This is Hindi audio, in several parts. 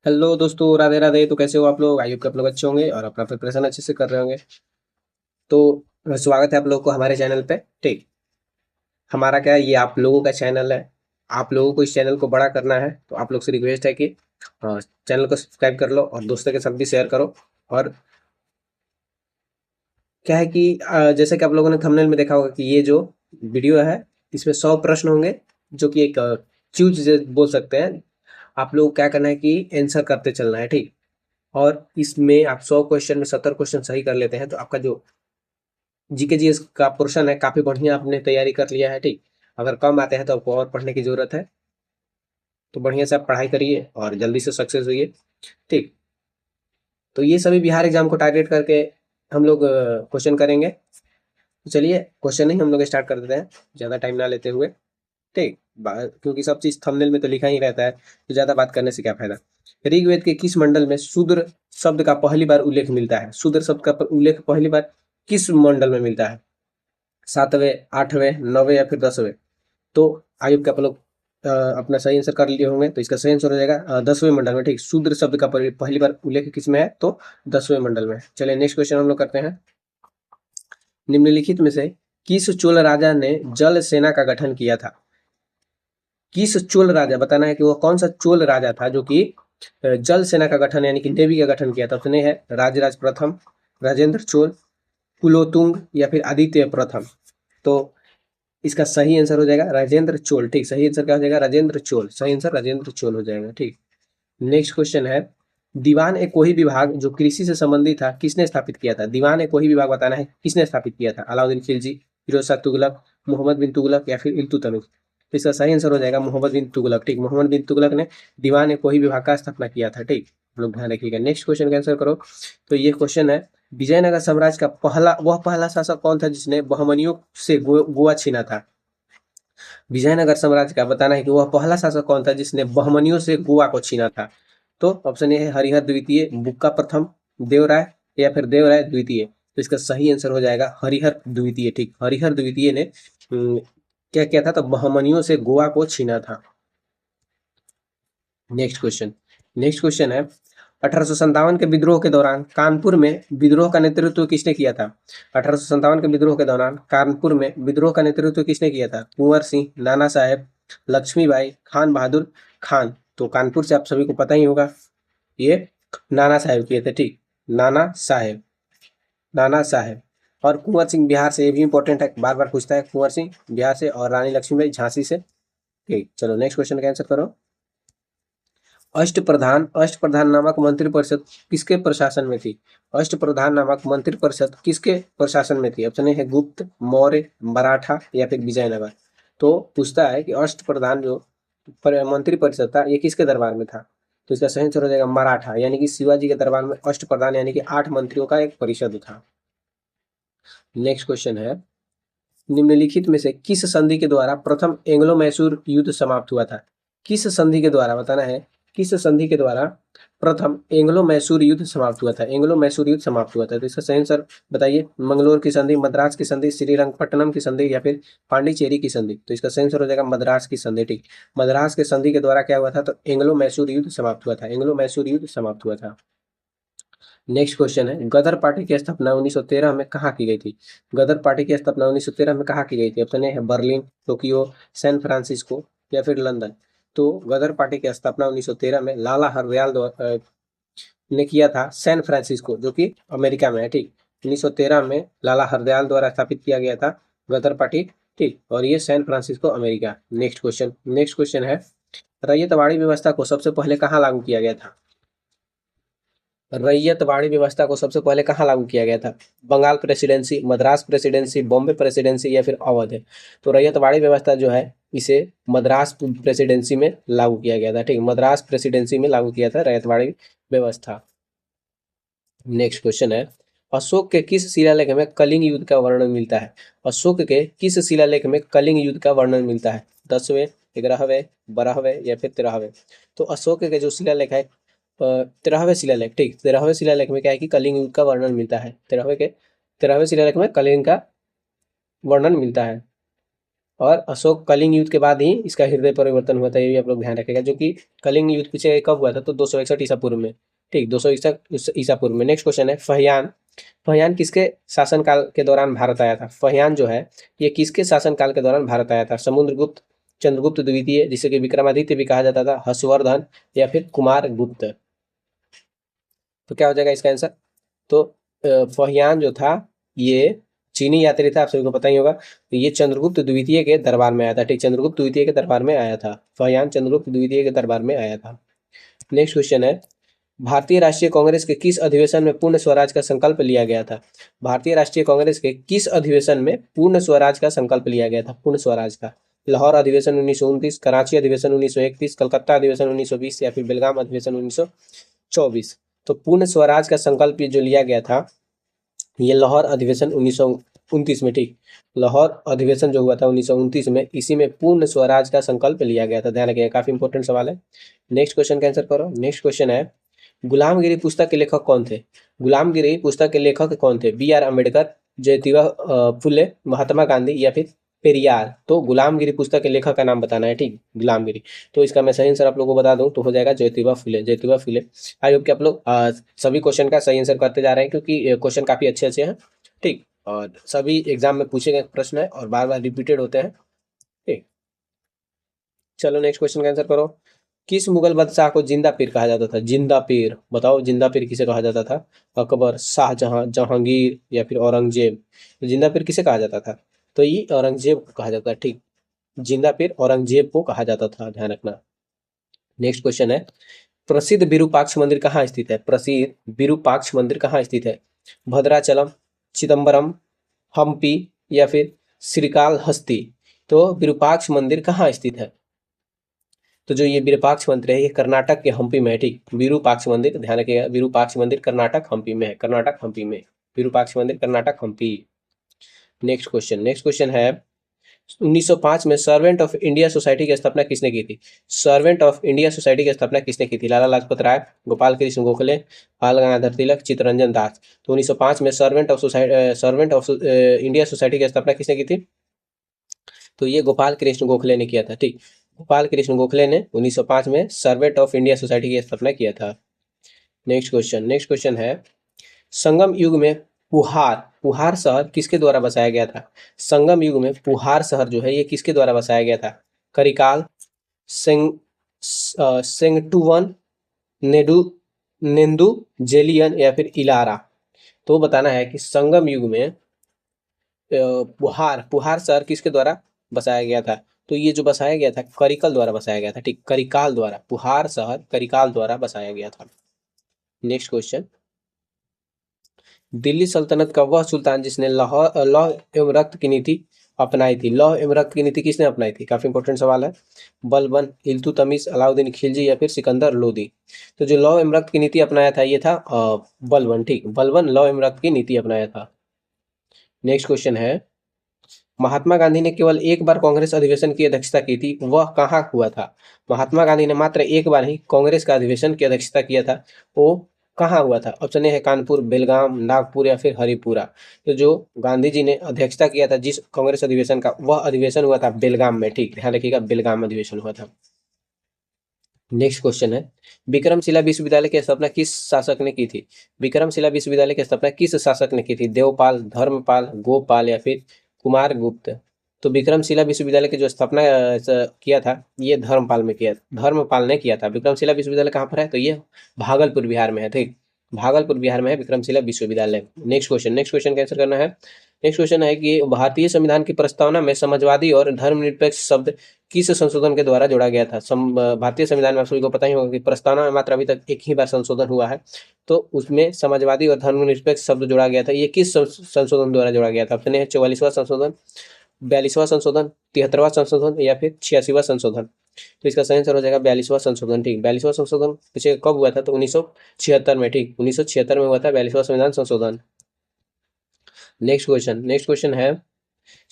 हेलो दोस्तों, राधे राधे। तो कैसे हो आप लोग? आई होप कि आप लोग अच्छे होंगे और अपना प्रिपरेशन अच्छे से कर रहे होंगे। तो स्वागत है आप लोगों को हमारे चैनल पे। ठीक, हमारा क्या है, ये आप लोगों का चैनल है। आप लोगों को इस चैनल को बड़ा करना है, तो आप लोग से रिक्वेस्ट है कि चैनल को सब्सक्राइब कर लो और दोस्तों के साथ भी शेयर करो। और क्या है कि जैसे कि आप लोगों ने थंबनेल में देखा होगा कि ये जो वीडियो है, इसमें 100 प्रश्न होंगे, जो कि एक क्यूज बोल सकते हैं। आप लोग क्या करना है कि आंसर करते चलना है। ठीक, और इसमें आप 100 क्वेश्चन में 70 क्वेश्चन सही कर लेते हैं, तो आपका जो जीके जीएस का पोर्शन है काफी बढ़िया आपने तैयारी कर लिया है। ठीक, अगर कम आते हैं तो आपको और पढ़ने की जरूरत है। तो बढ़िया से आप पढ़ाई करिए और जल्दी से सक्सेस होइए। ठीक, तो ये सभी बिहार एग्जाम को टारगेट करके हम लोग क्वेश्चन करेंगे। तो चलिए क्वेश्चन ही हम लोग स्टार्ट कर देते हैं, ज्यादा टाइम ना लेते हुए। ठीक, क्योंकि सब चीज थंबनेल में तो लिखा ही रहता है, तो ज्यादा बात करने से क्या फायदा। ऋग्वेद के किस मंडल में शूद्र शब्द का पहली बार उल्लेख मिलता है? शूद्र शब्द का उल्लेख पहली बार किस मंडल में मिलता है? 7वें, 8वें, 9वें या फिर 10वें? तो आयुब के आप लोग अपना सही आंसर कर लिए होंगे, तो इसका सही आंसर हो जाएगा 10वें मंडल में। ठीक, शूद्र शब्द का पहली बार उल्लेख किस में है? तो 10वें मंडल में। चलिए नेक्स्ट क्वेश्चन हम लोग करते हैं। निम्नलिखित में से किस चोल राजा ने जल सेना का गठन किया था? किस चोल राजा, बताना है कि वो कौन सा चोल राजा था जो कि जल सेना का गठन यानी कि नेवी का गठन किया था। ऑप्शन ए है राजराज प्रथम, राजेंद्र चोल, कुलोतुंग या फिर आदित्य प्रथम। तो इसका सही आंसर हो जाएगा राजेंद्र चोल। ठीक, सही आंसर क्या हो जाएगा? राजेंद्र चोल। सही आंसर राजेंद्र चोल हो जाएगा। ठीक, नेक्स्ट क्वेश्चन है, दीवान ए कोही विभाग जो कृषि से संबंधित था किसने स्थापित किया था? दीवान ए कोही विभाग बताना है किसने स्थापित किया था? अलाउद्दीन खिलजी, फिरोज शाह तुगलक, मोहम्मद बिन तुगलक या फिर इल्तुतमिश? तो इसका सही आंसर हो जाएगा मोहम्मद बिन तुगलक। ठीक, मोहम्मद बिन तुगलक ने दीवान ए कोही विभाग का स्थापना किया था। ठीक, आप लोग ध्यान रखिएगा। नेक्स्ट क्वेश्चन का आंसर करो। तो ये क्वेश्चन है, विजयनगर साम्राज्य का पहला शासक कौन था जिसने बहमनियों से गोवा छीना था? विजयनगर साम्राज्य का बताना है कि वह पहला शासक कौन था जिसने बहमनियों से गोवा को छीना था? तो ऑप्शन ए है हरिहर द्वितीय, बुक्का प्रथम, देवराय या फिर देवराय द्वितीय। तो इसका सही आंसर हो जाएगा हरिहर द्वितीय। ठीक, हरिहर द्वितीय ने क्या किया था? तो बहमनियों से गोवा को छीना था। नेक्स्ट क्वेश्चन है, 1857 के विद्रोह के दौरान कानपुर में विद्रोह का नेतृत्व किसने किया था? 1857 के विद्रोह के दौरान कानपुर में विद्रोह का नेतृत्व किसने किया था? कुंवर सिंह, नाना साहेब, लक्ष्मीबाई, खान बहादुर खान। तो कानपुर से आप सभी को पता ही होगा, ये नाना साहेब किए थे। ठीक, नाना साहेब, नाना साहेब। और कुंवर सिंह बिहार से, ये भी इंपॉर्टेंट है, बार बार पूछता है। कुंवर सिंह बिहार से और रानी लक्ष्मीबाई झांसी से। ठीक, चलो नेक्स्ट क्वेश्चन का आंसर करो। अष्टप्रधान नामक मंत्रिपरिषद किसके प्रशासन में थी? अष्टप्रधान नामक मंत्रिपरिषद किसके प्रशासन में थी? ऑप्शन ए है गुप्त, मौर्य, मराठा या फिर विजयनगर। तो पूछता है कि अष्टप्रधान जो मंत्रिपरिषद था ये किसके दरबार में था? तो इसका सही आंसर हो जाएगा मराठा, यानी कि शिवाजी के दरबार में अष्टप्रधान यानी कि 8 मंत्रियों का एक परिषद था। नेक्स्ट क्वेश्चन है, निम्नलिखित में से किस संधि के द्वारा प्रथम एंग्लो मैसूर युद्ध समाप्त हुआ था? किस संधि के द्वारा, बताना है किस संधि के द्वारा प्रथम एंग्लो मैसूर युद्ध समाप्त हुआ था? एंग्लो मैसूर युद्ध समाप्त हुआ था, तो इसका सही आंसर बताइए। मंगलोर की संधि, मद्रास की संधि, श्रीरंगपट्टनम की संधि या फिर पांडिचेरी की संधि? तो इसका सही आंसर हो जाएगा मद्रास की संधि। ठीक, मद्रास के संधि के द्वारा क्या हुआ था? तो एंग्लो मैसूर युद्ध समाप्त हुआ था। एंग्लो मैसूर युद्ध समाप्त हुआ था। नेक्स्ट क्वेश्चन है, गदर पार्टी की स्थापना 1913 में कहाँ की गई थी? गदर पार्टी की स्थापना 1913 में कहाँ की गई थी? ऑप्शन ए है बर्लिन, टोक्यो, सैन फ्रांसिस्को या फिर लंदन। तो गदर पार्टी की स्थापना 1913 में लाला हरदयाल ने किया था सैन फ्रांसिस्को, जो कि अमेरिका में है। ठीक, 1913 में लाला हरदयाल द्वारा स्थापित किया गया था गदर पार्टी। ठीक, और ये San Francisco America. Next question है, रैयतवाड़ी व्यवस्था को सबसे पहले कहाँ लागू किया गया था? रैयतवाड़ी व्यवस्था को सबसे पहले कहाँ लागू किया गया था? Bengal presidency, Madras presidency, Bombay presidency या फिर अवध है? तो रैयतवाड़ी व्यवस्था जो है इसे मद्रास प्रेसिडेंसी में लागू किया गया था। ठीक, मद्रास प्रेसिडेंसी में लागू किया था रैयतवाड़ी व्यवस्था। नेक्स्ट क्वेश्चन है, अशोक के किस शिलालेख में कलिंग युद्ध का वर्णन मिलता है? अशोक के किस शिलालेख में कलिंग युद्ध का वर्णन मिलता है? 10वें, 11वें, 12वें या फिर 13वें? तो अशोक के जो शिलालेख है 13वें शिलालेख। ठीक, 13वें शिलालेख में क्या है कि कलिंग युद्ध का वर्णन मिलता है। 13वें शिलालेख में कलिंग का वर्णन मिलता है। और अशोक कलिंग युद्ध के बाद ही इसका हृदय परिवर्तन हुआ था, ये भी आप लोग ध्यान रखेगा, जो कि कलिंग युद्ध पीछे कब हुआ था, तो 261 ईसा पूर्व में। ठीक, 261 ईसा पूर्व में। नेक्स्ट क्वेश्चन है फहियान। फहियान किसके शासनकाल के दौरान भारत आया था? फहियान जो है ये किसके शासनकाल के दौरान भारत आया था? समुद्रगुप्त, चंद्रगुप्त द्वितीय, जिसे कि विक्रमादित्य भी कहा जाता था, हर्षवर्धन, या फिर कुमार गुप्त? तो क्या हो जाएगा इसका आंसर? तो फहियान जो था ये चीनी यात्री था, आप सभी को पता ही होगा। तो ये चंद्रगुप्त द्वितीय के दरबार में आया था। ठीक, चंद्रगुप्त द्वितीय के दरबार में आया था। फहियान चंद्रगुप्त द्वितीय के दरबार में आया था। नेक्स्ट क्वेश्चन है भारतीय राष्ट्रीय कांग्रेस के किस अधिवेशन में पूर्ण स्वराज का संकल्प लिया गया था? भारतीय राष्ट्रीय कांग्रेस के किस अधिवेशन में पूर्ण स्वराज का संकल्प लिया गया था? पूर्ण स्वराज का। लाहौर अधिवेशन 1929, कराची अधिवेशन 1931, कलकत्ता अधिवेशन 1920, या फिर बेलगाम अधिवेशन 1924? तो पूर्ण स्वराज का संकल्प ये जो लिया गया था ये लाहौर अधिवेशन 1929 में। ठीक, लाहौर अधिवेशन जो हुआ था 1929 में, इसी में पूर्ण स्वराज का संकल्प लिया गया था। ध्यान रखिएगा, काफी इंपॉर्टेंट सवाल है। नेक्स्ट क्वेश्चन का आंसर करो। नेक्स्ट क्वेश्चन है गुलामगिरी पुस्तक के लेखक कौन थे? गुलामगिरी पुस्तक के लेखक कौन थे? बी आर अम्बेडकर, ज्योतिबा फुले, महात्मा गांधी, या फिर पेरियार? तो गुलामगिरी पुस्तक के लेखक का नाम बताना है। ठीक, गुलामगिरी। तो इसका मैं सही आंसर आप लोगों को बता दूं तो हो जाएगा ज्योतिबा फुले। ज्योतिबा फुले। आई होप कि आप लोग सभी क्वेश्चन का सही आंसर करते जा रहे हैं, क्योंकि क्वेश्चन काफी अच्छे अच्छे हैं। ठीक, और सभी एग्जाम में पूछे गए प्रश्न है और बार बार रिपीटेड होते हैं। ठीक, चलो नेक्स्ट क्वेश्चन का आंसर करो। किस मुगल बादशाह को जिंदा पीर कहा जाता था? जिंदा पीर, बताओ जिंदा पीर किसे कहा जाता था? अकबर, शाहजहां, जहांगीर, या फिर औरंगजेब? तो जिंदा पीर किसे कहा जाता था? तो ये औरंगजेब को कहा जाता है। ठीक, जिंदा पीर औरंगजेब को कहा जाता था, ध्यान रखना। नेक्स्ट क्वेश्चन है प्रसिद्ध विरूपाक्ष मंदिर कहाँ स्थित है? प्रसिद्ध विरूपाक्ष मंदिर कहाँ स्थित है? भद्राचलम, चिदम्बरम, हम्पी, या फिर श्रीकालहस्ती? तो विरूपाक्ष मंदिर कहाँ स्थित है? तो जो ये विरूपाक्ष मंदिर है ये कर्नाटक के हम्पी में है। ठीक, विरूपाक्ष मंदिर, ध्यान रखिएगा, विरूपाक्ष मंदिर कर्नाटक हम्पी में है। कर्नाटक हम्पी में विरूपाक्ष मंदिर, कर्नाटक हम्पी। नेक्स्ट क्वेश्चन है 1905 में सर्वेंट ऑफ इंडिया सोसाइटी की स्थापना किसने की थी? सर्वेंट ऑफ इंडिया सोसाइटी की स्थापना किसने की थी? लाला लाजपत राय, गोपाल कृष्ण गोखले, बाल गंगाधर तिलक, चित्तरंजन दास? तो 1905 में सर्वेंट ऑफ इंडिया सोसाइटी की स्थापना किसने की थी? तो ये गोपाल कृष्ण गोखले ने किया था। ठीक, गोपाल कृष्ण गोखले ने 1905 में सर्वेंट ऑफ इंडिया सोसाइटी की स्थापना किया था। नेक्स्ट क्वेश्चन है संगम युग में पुहार पुहार शहर किसके द्वारा बसाया गया था? संगम युग में पुहार शहर जो है ये किसके द्वारा बसाया गया था? करिकाल, सेंग सेंगटुवन, नेडू नेंदू जेलियन, या फिर इलारा? तो बताना है कि संगम युग में पुहार पुहार शहर किसके द्वारा बसाया गया था? तो ये जो बसाया गया था करिकल द्वारा बसाया गया था। ठीक, करिकाल द्वारा, पुहार शहर करिकाल द्वारा बसाया गया था। नेक्स्ट क्वेश्चन दिल्ली सल्तनत का वह सुल्तान जिसने लौह एवं रक्त की नीति अपनाई थी? लौह एवं रक्त की नीति किसने अपनाई थी? काफी इंपॉर्टेंट सवाल है। बलबन, इल्तुतमिश, अलाउद्दीन खिलजी, या फिर सिकंदर लोदी? तो जो लौह एवं रक्त की नीति अपनाया था ये था बलबन। ठीक, बलबन लौह एवं रक्त की नीति अपनाया था। नेक्स्ट क्वेश्चन है महात्मा गांधी ने केवल एक बार कांग्रेस अधिवेशन की अध्यक्षता की थी, वह कहाँ हुआ था? महात्मा गांधी ने मात्र एक बार ही कांग्रेस का अधिवेशन की अध्यक्षता किया था, वो कहाँ हुआ था? ऑप्शन ए है कानपुर, बेलगाम, नागपुर, या फिर हरिपुरा? तो जो गांधी जी ने अध्यक्षता किया था जिस कांग्रेस अधिवेशन का, वह अधिवेशन हुआ था बेलगाम में। ठीक, ध्यान रखिएगा, बेलगाम अधिवेशन हुआ था। नेक्स्ट क्वेश्चन है विक्रमशिला विश्वविद्यालय की स्थापना किस शासक ने की थी? विक्रमशिला विश्वविद्यालय की स्थापना किस शासक ने की थी? देवपाल, धर्मपाल, गोपाल, या फिर कुमार गुप्त? तो विक्रमशिला विश्वविद्यालय की जो स्थापना किया था ये धर्मपाल ने किया था। विक्रमशिला विश्वविद्यालय कहाँ पर है? तो ये भागलपुर बिहार में है। ठीक, भागलपुर बिहार में है विक्रमशिला विश्वविद्यालय। नेक्स्ट क्वेश्चन का आंसर करना है। नेक्स्ट क्वेश्चन है कि भारतीय संविधान की प्रस्तावना में समाजवादी और धर्मनिरपेक्ष शब्द किस संशोधन के द्वारा जोड़ा गया था? भारतीय संविधान में आप सभी को पता ही होगा कि प्रस्तावना में मात्र अभी तक एक ही बार संशोधन हुआ है, तो उसमें समाजवादी और धर्मनिरपेक्ष शब्द जोड़ा गया था। ये किस संशोधन द्वारा जोड़ा गया था? ऑप्शन है 44वां संशोधन, 42वां संशोधन, 73वां संशोधन, या फिर 86वां संशोधन? तो इसका सही आंसर हो जाएगा 42वां संशोधन। ठीक, 42वां संशोधन पीछे कब हुआ था? तो 1976 में। ठीक, 1976 में हुआ था 42वां संविधान संशोधन। नेक्स्ट क्वेश्चन है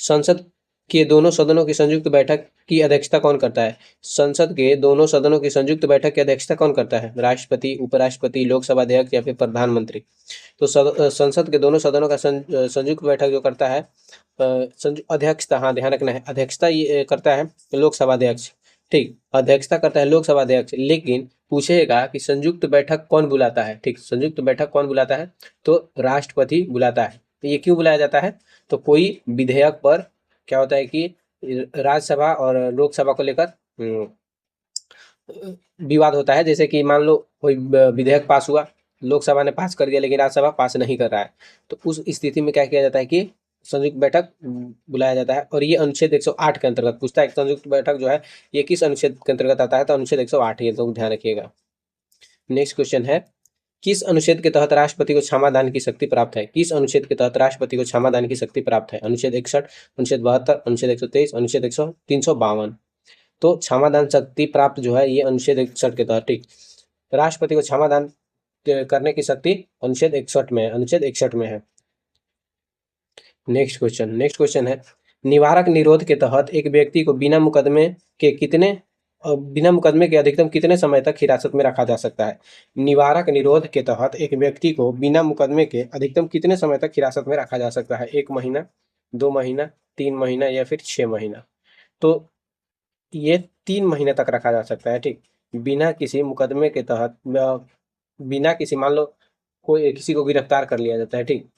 संसद के दोनों सदनों की संयुक्त बैठक की अध्यक्षता कौन करता है? संसद के दोनों सदनों की संयुक्त बैठक की अध्यक्षता कौन करता है? राष्ट्रपति, उपराष्ट्रपति, लोकसभा अध्यक्ष या फिर प्रधानमंत्री? तो संसद के दोनों सदनों का संयुक्त बैठक जो करता है, अध्यक्षता, हाँ ध्यान रखना है, अध्यक्षता ये करता है लोकसभा अध्यक्ष। ठीक, अध्यक्षता करता है लोकसभा अध्यक्ष, लेकिन पूछेगा कि संयुक्त बैठक कौन बुलाता है? ठीक, संयुक्त बैठक कौन बुलाता है? तो राष्ट्रपति बुलाता है। तो ये क्यों बुलाया जाता है? तो कोई विधेयक पर क्या होता है कि राज्यसभा और लोकसभा को लेकर विवाद होता है। जैसे कि मान लो कोई विधेयक पास हुआ, लोकसभा ने पास कर दिया लेकिन राज्यसभा पास नहीं कर रहा है, तो उस स्थिति में क्या किया जाता है कि संयुक्त बैठक बुलाया जाता है। और ये अनुच्छेद 108 के अंतर्गत पूछता है। संयुक्त बैठक जो है ये किस अनुच्छेद के अंतर्गत आता है? तो अनुच्छेद 108, ये तो ध्यान रखिएगा। नेक्स्ट क्वेश्चन है, किस अनुच्छेद के तहत राष्ट्रपति को क्षमादान की शक्ति प्राप्त है? किस अनुच्छेद के तहत राष्ट्रपति को क्षमादान की शक्ति प्राप्त है? अनुच्छेद 61, अनुच्छेद 72, अनुच्छेद 123, अनुच्छेद 352। तो क्षमादान शक्ति प्राप्त जो है ये अनुच्छेद 61 के तहत। ठीक, राष्ट्रपति को क्षमादान करने की शक्ति अनुच्छेद 61 में, अनुच्छेद 61 में है। नेक्स्ट क्वेश्चन है, निवारक निरोध के तहत एक व्यक्ति को बिना मुकदमे के अधिकतम कितने समय तक हिरासत में रखा जा सकता है? निवारक निरोध के तहत एक व्यक्ति को बिना मुकदमे के अधिकतम कितने समय तक हिरासत में रखा जा सकता है? 1 महीना, 2 महीना, 3 महीना या फिर 6 महीना? तो ये 3 महीने तक रखा जा सकता है। ठीक, बिना किसी मुकदमे के तहत, बिना किसी, मान लो कोई किसी को गिरफ्तार कर लिया जाता है, ठीक,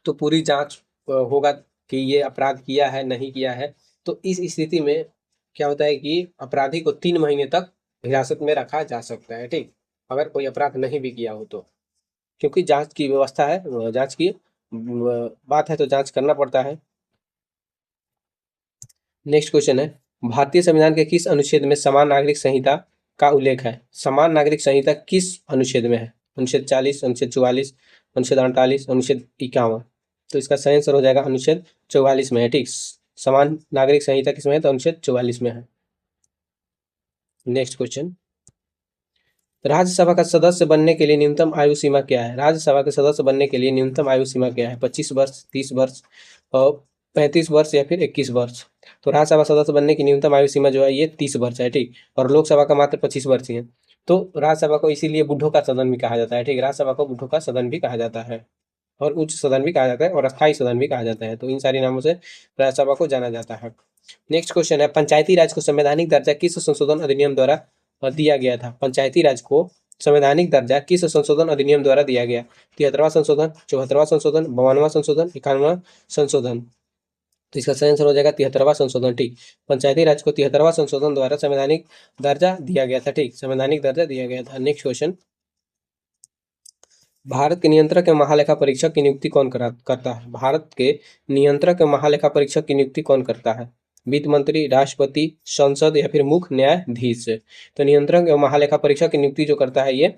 तो पूरी जांच होगा कि ये अपराध किया है नहीं किया है। तो इस स्थिति में क्या होता है कि अपराधी को 3 महीने तक हिरासत में रखा जा सकता है। ठीक, अगर कोई अपराध नहीं भी किया हो तो, क्योंकि जांच की व्यवस्था है, जांच की बात है तो जांच करना पड़ता है। नेक्स्ट क्वेश्चन है, भारतीय संविधान के किस अनुच्छेद में समान नागरिक संहिता का उल्लेख है? समान नागरिक संहिता किस अनुच्छेद में है? अनुच्छेद 40, अनुच्छेद 44, अनुच्छेद 48, अनुच्छेद 51? तो इसका सही आंसर हो जाएगा अनुच्छेद 44 में है। ठीक, समान नागरिक संहिता किसमें है? तो अनुच्छेद 44 में है। नेक्स्ट क्वेश्चन, राज्यसभा का सदस्य बनने के लिए न्यूनतम आयु सीमा क्या है? राज्यसभा के सदस्य बनने के लिए न्यूनतम आयु सीमा क्या है? 25 वर्ष, 30 वर्ष, और 35 वर्ष या फिर 21 वर्ष? तो राज्यसभा सदस्य बनने की न्यूनतम आयु सीमा जो है ये 30 वर्ष है। ठीक, और लोकसभा का मात्र 25 वर्ष ही है। तो राज्यसभा को इसीलिए बुढ़ों का सदन भी कहा जाता है। ठीक, राज्यसभा को बुढ़ों का सदन भी कहा जाता है, और उच्च सदन भी कहा जाता है, और अस्थायी सदन भी कहा जाता है। तो इन सारी नामों से राज्यसभा को जाना जाता है। नेक्स्ट क्वेश्चन है, पंचायती राज को संवैधानिक दर्जा किस संशोधन अधिनियम द्वारा दिया गया था? पंचायती राज को संवैधानिक दर्जा किस संशोधन अधिनियम द्वारा दिया गया? 73वां संशोधन, 74वां संशोधन, 52वां संशोधन, 51वां संशोधन? तो इसका सही आंसर हो जाएगा 73वां संशोधन। ठीक, पंचायती राज को 73वां संशोधन द्वारा संवैधानिक दर्जा दिया गया था। ठीक, संवैधानिक दर्जा दिया गया था। नेक्स्ट क्वेश्चन, भारत के नियंत्रक एवं महालेखा परीक्षक की नियुक्ति कौन करता है? भारत के नियंत्रक एवं महालेखा परीक्षक की नियुक्ति कौन करता है? वित्त मंत्री, राष्ट्रपति, संसद या फिर मुख्य न्यायाधीश? तो नियंत्रक एवं महालेखा परीक्षक की नियुक्ति जो करता है ये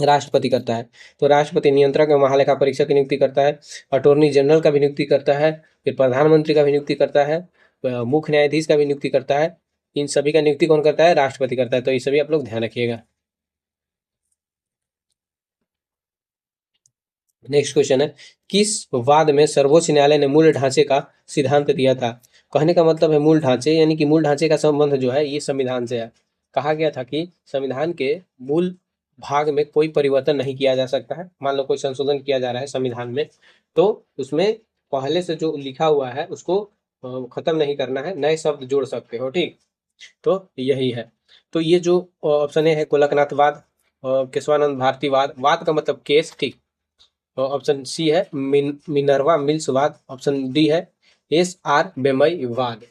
राष्ट्रपति करता है। तो राष्ट्रपति नियंत्रक एवं महालेखा परीक्षक की नियुक्ति करता है, अटॉर्नी जनरल का भी नियुक्ति करता है, फिर प्रधानमंत्री का भी नियुक्ति करता है, मुख्य न्यायाधीश का भी नियुक्ति करता है। इन सभी का नियुक्ति कौन करता है? राष्ट्रपति करता है। तो ये सभी आप लोग ध्यान रखिएगा। नेक्स्ट क्वेश्चन है, किस वाद में सर्वोच्च न्यायालय ने मूल ढांचे का सिद्धांत दिया था? कहने का मतलब है मूल ढांचे, यानी कि मूल ढांचे का संबंध जो है ये संविधान से है। कहा गया था कि संविधान के मूल भाग में कोई परिवर्तन नहीं किया जा सकता है। मान लो कोई संशोधन किया जा रहा है संविधान में, तो उसमें पहले से जो लिखा हुआ है उसको खत्म नहीं करना है, नए शब्द जोड़ सकते हो। ठीक, तो यही है। तो ये जो ऑप्शन है गोलकनाथवाद, केशवानंद भारतीवाद, वाद का मतलब केस। ठीक, ऑप्शन सी है मिनर्वा मिल्स वाद, ऑप्शन डी है SR बेमई वाद।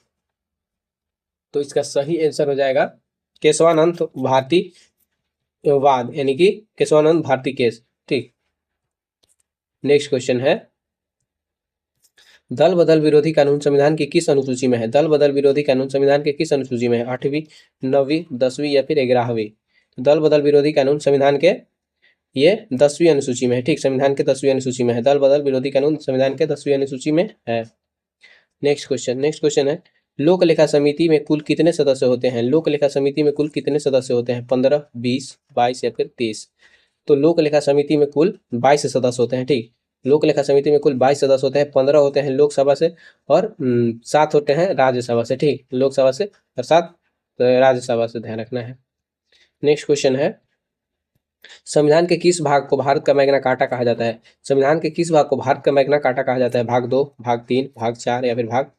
तो इसका सही आंसर हो जाएगा केशवानंद भारती वाद, यानी कि केशवानंद भारती केस। ठीक, नेक्स्ट क्वेश्चन है, दल बदल विरोधी कानून संविधान की किस अनुसूची में है? दल बदल विरोधी कानून संविधान के किस अनुसूची में है? 8वीं, 9वीं, 10वीं या फिर 11वीं? दल बदल विरोधी कानून संविधान के ये 10वीं अनुसूची में है। ठीक, संविधान के 10वीं अनुसूची में है। दल बदल विरोधी कानून संविधान के 10वीं अनुसूची में है। नेक्स्ट क्वेश्चन है, लोक लेखा समिति में कुल कितने सदस्य होते हैं? लोक लेखा समिति में कुल कितने सदस्य होते हैं? 15, 20, 22 या फिर 23? तो लोक लेखा समिति में कुल 22 सदस्य होते हैं। ठीक, लोक लेखा समिति में कुल 22 सदस्य होते हैं, 15 होते हैं लोकसभा से और 7 होते हैं राज्यसभा से। ठीक, लोकसभा से और 7 राज्यसभा से, ध्यान रखना है। नेक्स्ट क्वेश्चन है, संविधान के किस भाग को भारत का मैग्ना कार्टा कहा जाता है? संविधान के किस भाग को भारत का मैग्ना कार्टा कहा जाता है? भाग 2, भाग 3, भाग 4 या फिर भाग